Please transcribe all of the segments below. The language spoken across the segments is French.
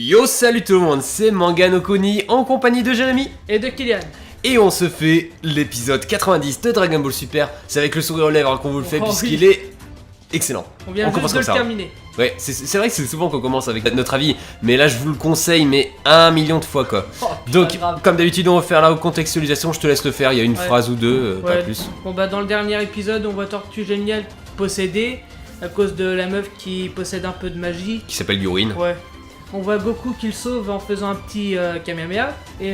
Yo, salut tout le monde, c'est Manga no Kuni en compagnie de Jérémy et de Kylian. Et on se fait l'épisode 90 de Dragon Ball Super. C'est avec le sourire aux lèvres qu'on vous le fait puisqu'il oui. est excellent. On vient juste de le terminer. Ouais, c'est vrai que c'est souvent qu'on commence avec notre avis, mais là je vous le conseille, mais 1 million de fois quoi. Donc, comme d'habitude, on va faire la recontextualisation, je te laisse le faire, il y a une phrase ou deux, pas plus. Bon bah dans le dernier épisode, on voit Tortue Géniale possédée à cause de la meuf qui possède un peu de magie. Qui s'appelle Yurin. Ouais. On voit Goku qui le sauve en faisant un petit Kamehameha. Et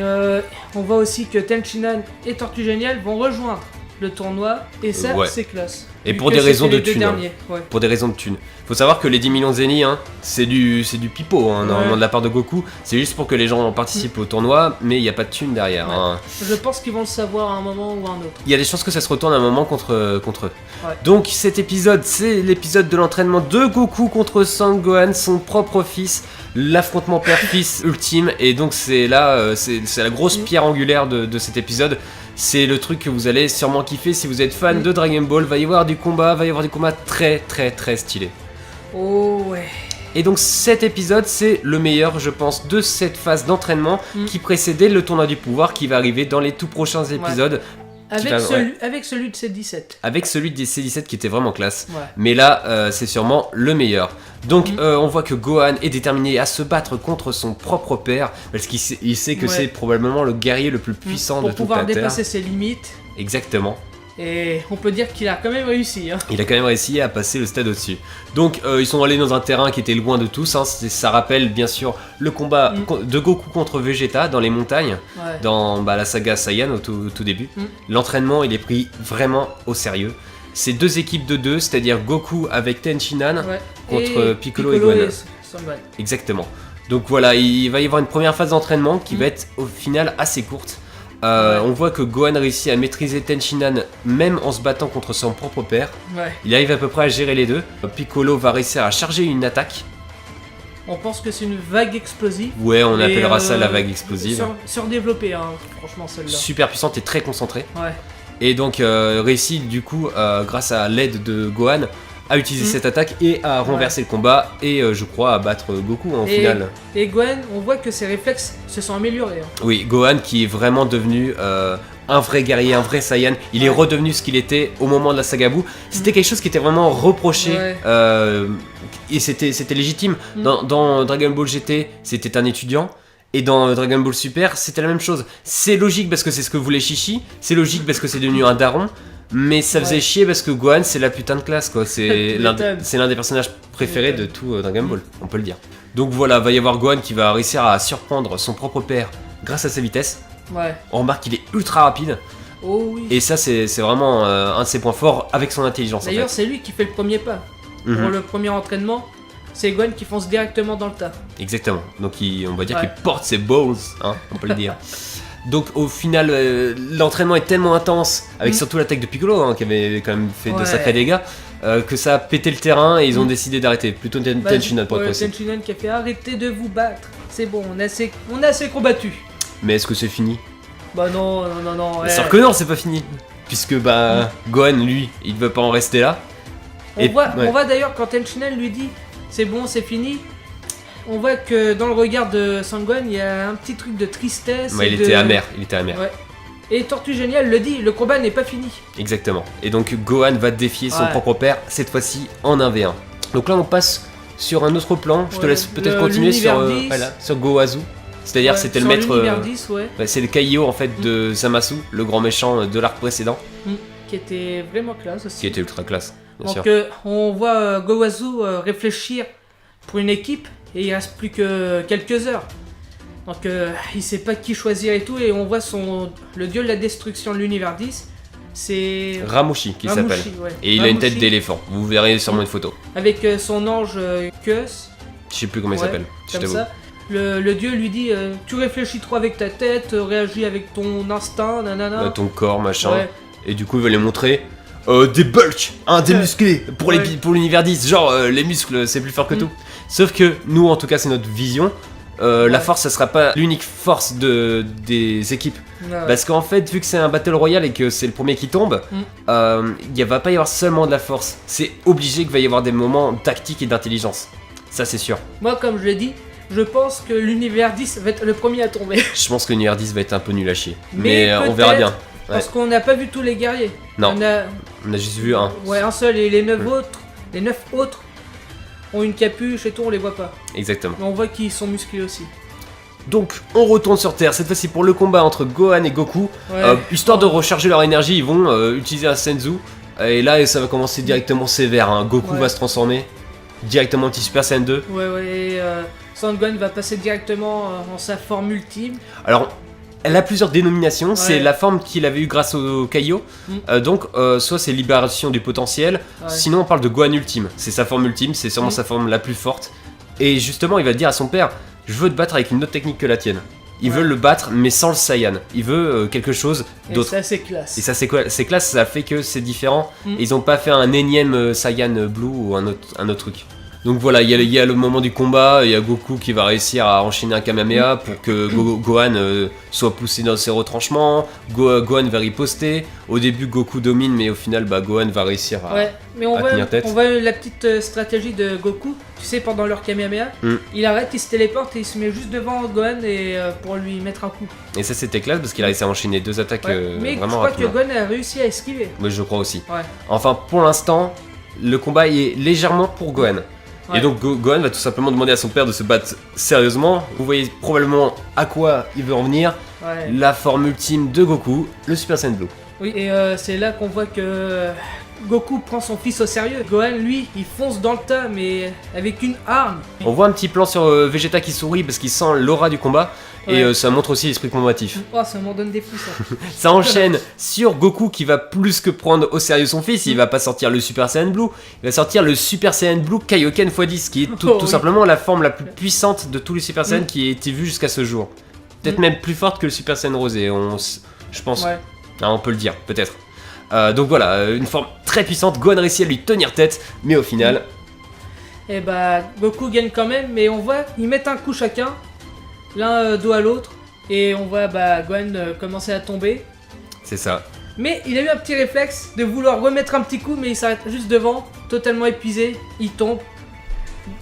on voit aussi que Tenshinhan et Tortue Géniale vont rejoindre le tournoi. Et ça, c'est classe. Et pour des raisons de thunes. Ouais. Pour des raisons de thunes. Faut savoir que les 10 millions de zénith, c'est du pipeau normalement de la part de Goku. C'est juste pour que les gens participent au tournoi, mais il n'y a pas de thunes derrière. Ouais. Je pense qu'ils vont le savoir à un moment ou à un autre. Il y a des chances que ça se retourne à un moment contre eux. Ouais. Donc cet épisode, c'est l'épisode de l'entraînement de Goku contre Sangohan, son propre fils. L'affrontement père-fils ultime. Et donc c'est là, c'est la grosse pierre angulaire de cet épisode. C'est le truc que vous allez sûrement kiffer si vous êtes fan de Dragon Ball. Va y avoir du combat très très très stylé. Oh ouais. Et donc cet épisode, c'est le meilleur, je pense, de cette phase d'entraînement qui précédait le tournoi du pouvoir qui va arriver dans les tout prochains épisodes. Avec celui de C17. Avec celui de C17 qui était vraiment classe. Ouais. Mais là, c'est sûrement le meilleur. Donc on voit que Gohan est déterminé à se battre contre son propre père. Parce qu'il sait que c'est probablement le guerrier le plus puissant de toute la Terre. Pour pouvoir dépasser ses limites. Exactement. Et on peut dire qu'il a quand même réussi. Hein. Il a quand même réussi à passer le stade au-dessus. Donc ils sont allés dans un terrain qui était loin de tous. Ça rappelle bien sûr le combat de Goku contre Vegeta dans les montagnes. Ouais. Dans la saga Saiyan au tout début. L'entraînement il est pris vraiment au sérieux. C'est deux équipes de deux, c'est-à-dire Goku avec Tenshinhan contre Piccolo et Gohan. Exactement. Donc voilà, il va y avoir une première phase d'entraînement qui va être au final assez courte. On voit que Gohan réussit à maîtriser Tenshinhan même en se battant contre son propre père. Ouais. Il arrive à peu près à gérer les deux. Piccolo va réussir à charger une attaque. On pense que c'est une vague explosive. Ouais, on appellera ça la vague explosive. Surdéveloppée, hein, franchement celle-là. Super puissante et très concentrée. Ouais. Et donc réussit du coup, grâce à l'aide de Gohan, à utiliser cette attaque et à renverser le combat et je crois à battre Goku en finale. Et Gohan, on voit que ses réflexes se sont améliorés. Hein. Oui, Gohan qui est vraiment devenu un vrai guerrier, un vrai Saiyan. Il est redevenu ce qu'il était au moment de la saga Buu. C'était quelque chose qui était vraiment reproché et c'était légitime. Dans Dragon Ball GT, c'était un étudiant. Et dans Dragon Ball Super, c'était la même chose. C'est logique parce que c'est ce que voulait Chichi. C'est logique parce que c'est devenu un daron. Mais ça faisait chier parce que Gohan c'est la putain de classe quoi, c'est l'un des personnages préférés de tout Dragon Ball, on peut le dire. Donc voilà, va y avoir Gohan qui va réussir à surprendre son propre père grâce à sa vitesse. Ouais. On remarque qu'il est ultra rapide. Oh oui. Et ça c'est vraiment un de ses points forts avec son intelligence. D'ailleurs c'est lui qui fait le premier pas. Pour le premier entraînement, c'est Gohan qui fonce directement dans le tas. Exactement, donc on va dire qu'il porte ses balls, hein, on peut le dire. Donc au final, l'entraînement est tellement intense, avec surtout l'attaque de Piccolo, qui avait quand même fait de sacrés dégâts, que ça a pété le terrain et ils ont décidé d'arrêter. Plutôt Tenshinhan pour être précis. Tenshinhan qui a fait arrêter de vous battre. C'est bon, on a assez combattu. Mais est-ce que c'est fini? Bah non. Sauf que non, c'est pas fini. Puisque Gohan, lui, il veut pas en rester là. On voit d'ailleurs quand Tenshinhan lui dit c'est bon, c'est fini. On voit que dans le regard de Sangohan, il y a un petit truc de tristesse. Ouais, il était amer. Ouais. Et Tortue Géniale le dit, le combat n'est pas fini. Exactement. Et donc Gohan va défier son propre père, cette fois-ci en 1v1. Donc là, on passe sur un autre plan. Je te laisse peut-être continuer sur Gohazu. C'est-à-dire c'était le maître. 10, c'est le Kaio en fait de Zamasu, le grand méchant de l'arc précédent. Qui était vraiment classe aussi. Qui était ultra classe. Donc on voit Gohazu réfléchir pour une équipe. Et il reste plus que quelques heures. Donc il sait pas qui choisir et tout. Et on voit le dieu de la destruction de l'univers 10. C'est Ramushi qui s'appelle. Ouais. Et il a une tête d'éléphant. Vous verrez sûrement une photo. Avec son ange Kus. Je sais plus comment il s'appelle. Comme ça. Le dieu lui dit tu réfléchis trop avec ta tête, réagis avec ton instinct, nanana. Ton corps, machin. Ouais. Et du coup il va les montrer. Des bulks, des musclés pour l'univers 10, genre les muscles c'est plus fort que tout. Sauf que nous en tout cas c'est notre vision, la force ça sera pas l'unique force des équipes. Parce qu'en fait vu que c'est un battle royale et que c'est le premier qui tombe, il va pas y avoir seulement de la force, c'est obligé qu'il va y avoir des moments tactiques et d'intelligence, ça c'est sûr. Moi comme je l'ai dit, je pense que l'univers 10 va être le premier à tomber. Je pense que l'univers 10 va être un peu nul à chier. Mais on verra bien. Parce qu'on n'a pas vu tous les guerriers. Non, on a juste vu un. Ouais, un seul, et les 9 autres ont une capuche et tout, on les voit pas. Exactement. Mais on voit qu'ils sont musclés aussi. Donc on retourne sur Terre, cette fois-ci pour le combat entre Gohan et Goku. Histoire de recharger leur énergie, ils vont utiliser un Senzu. Et là ça va commencer directement sévère, hein. Goku va se transformer directement en petit Super Saiyan 2. Et Son-Gohan va passer directement en sa forme ultime. Alors elle a plusieurs dénominations, c'est la forme qu'il avait eu grâce au Kaio. Donc soit c'est libération du potentiel, sinon on parle de Gohan ultime. C'est sa forme ultime, c'est sûrement sa forme la plus forte. Et justement il va dire à son père, je veux te battre avec une autre technique que la tienne. Il veut le battre mais sans le Saiyan. Il veut quelque chose d'autre. Et ça c'est classe. Et ça c'est classe, ça fait que c'est différent. Et ils ont pas fait un énième Saiyan Blue ou un autre truc. Donc voilà, il y a le moment du combat, il y a Goku qui va réussir à enchaîner un Kamehameha pour que Gohan soit poussé dans ses retranchements. Gohan va riposter. Au début Goku domine mais au final Gohan va réussir à tenir tête. On voit la petite stratégie de Goku, tu sais, pendant leur Kamehameha, il arrête, il se téléporte et il se met juste devant Gohan pour lui mettre un coup. Et ça c'était classe parce qu'il a réussi à enchaîner 2 attaques mais vraiment je crois rapidement. que Gohan a réussi à esquiver. Oui, je crois aussi. Enfin pour l'instant, le combat est légèrement pour Gohan. Et donc Gohan va tout simplement demander à son père de se battre sérieusement. Vous voyez probablement à quoi il veut en venir. La forme ultime de Goku, le Super Saiyan Blue. Oui, et c'est là qu'on voit que Goku prend son fils au sérieux. Gohan, lui, il fonce dans le tas, mais avec une arme. On voit un petit plan sur Vegeta qui sourit parce qu'il sent l'aura du combat. Et ça montre aussi l'esprit combatif. Oh, ça m'en donne des frissons. Ça enchaîne sur Goku qui va plus que prendre au sérieux son fils. Il va pas sortir le Super Saiyan Blue, il va sortir le Super Saiyan Blue Kaioken x10, qui est tout simplement la forme la plus puissante de tous les Super Saiyan qui a été vue jusqu'à ce jour. Peut-être même plus forte que le Super Saiyan Rosé, je pense. On peut le dire, peut-être. Donc voilà, une forme très puissante. Gohan réussit à lui tenir tête, mais au final... Et Goku gagne quand même, mais on voit, ils mettent un coup chacun. L'un dos à l'autre, et on voit Gohan commencer à tomber. C'est ça. Mais il a eu un petit réflexe de vouloir remettre un petit coup, mais il s'arrête juste devant, totalement épuisé, il tombe.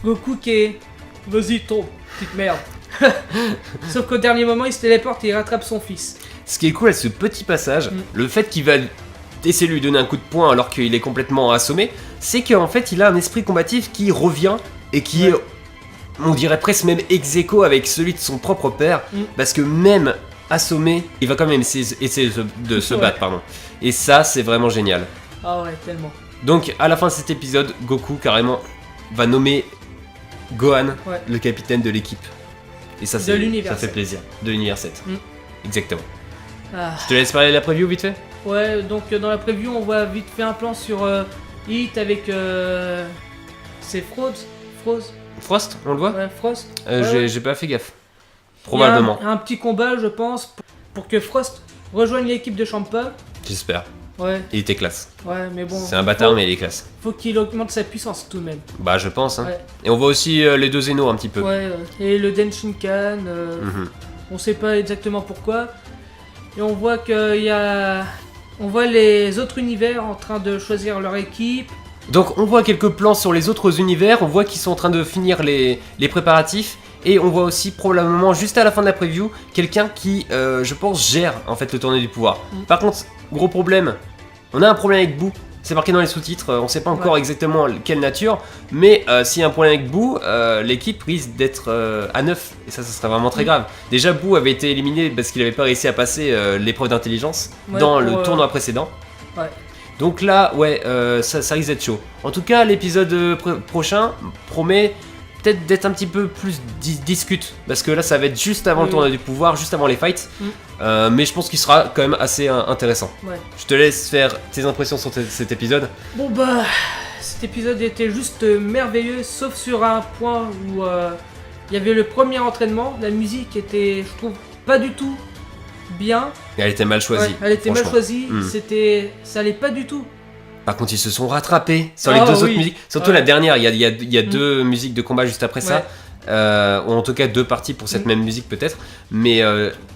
Goku qui est... Vas-y, tombe, petite merde. Sauf qu'au dernier moment, il se téléporte et il rattrape son fils. Ce qui est cool à ce petit passage, le fait qu'il va essayer de lui donner un coup de poing alors qu'il est complètement assommé, c'est qu'en fait il a un esprit combatif qui revient et qui est... On dirait presque même ex-aequo avec celui de son propre père, parce que même assommé, il va quand même essayer de se battre, pardon. Et ça, c'est vraiment génial. Ah ouais, tellement. Donc, à la fin de cet épisode, Goku, carrément, va nommer Gohan le capitaine de l'équipe. Et ça, ça fait plaisir. De l'univers 7. Exactement. Je te laisse parler de la preview vite fait. Ouais, donc dans la preview, on voit vite fait un plan sur Hit avec... c'est Frost, on le voit? Ouais, Frost. J'ai pas fait gaffe. Probablement. Il y a un petit combat, je pense, pour que Frost rejoigne l'équipe de Champa. J'espère. Ouais. Il était classe. Ouais, mais bon. C'est un bâtard, mais il est classe. Faut qu'il augmente sa puissance tout de même. Je pense. Hein. Et on voit aussi les deux Zeno un petit peu. Ouais, et le Denshinkan. On sait pas exactement pourquoi. Et on voit qu'il y a. On voit les autres univers en train de choisir leur équipe. Donc on voit quelques plans sur les autres univers, on voit qu'ils sont en train de finir les préparatifs, et on voit aussi probablement juste à la fin de la preview quelqu'un qui, je pense, gère en fait le tournoi du pouvoir. Par contre, gros problème, on a un problème avec Boo, c'est marqué dans les sous-titres, on sait pas encore exactement quelle nature, mais s'il y a un problème avec Boo, l'équipe risque d'être à 9, et ça serait vraiment très grave. Déjà Boo avait été éliminé parce qu'il avait pas réussi à passer l'épreuve d'intelligence dans le tournoi précédent. Donc là, ça risque d'être chaud. En tout cas, l'épisode prochain promet peut-être d'être un petit peu plus discute. Parce que là, ça va être juste avant le tournoi du pouvoir, juste avant les fights. Mais je pense qu'il sera quand même assez intéressant. Je te laisse faire tes impressions sur cet épisode. Bon cet épisode était juste merveilleux, sauf sur un point où il y avait le premier entraînement. La musique était, je trouve, pas du tout bien. Elle était mal choisie. Elle était mal choisie, ça allait pas du tout. Par contre, ils se sont rattrapés sur les deux autres musiques. Surtout la dernière, il y a deux musiques de combat juste après ça. Ou en tout cas deux parties pour cette même musique peut-être. Mais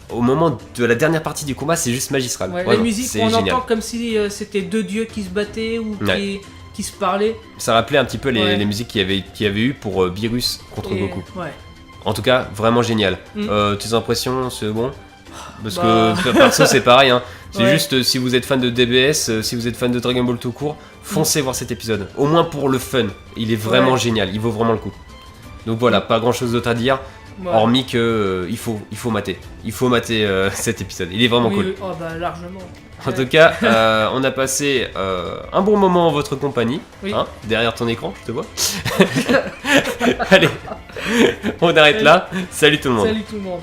au moment de la dernière partie du combat, c'est juste magistral. La musique, on entend comme si c'était deux dieux qui se battaient ou qui se parlaient. Ça rappelait un petit peu les musiques qu'il y avait eu pour Beerus contre Goku. En tout cas, vraiment génial. Tes impressions, c'est bon? Parce que perso, c'est pareil. Hein. C'est juste si vous êtes fan de DBS, si vous êtes fan de Dragon Ball tout court, foncez voir cet épisode. Au moins pour le fun. Il est vraiment génial. Il vaut vraiment le coup. Donc voilà, pas grand chose d'autre à dire. Hormis que il faut mater. Il faut mater cet épisode. Il est vraiment cool. Oui. Oh bah largement. En tout cas, on a passé un bon moment en votre compagnie, hein, derrière ton écran, je te vois. Allez, on arrête là. Salut tout le monde. Salut tout le monde.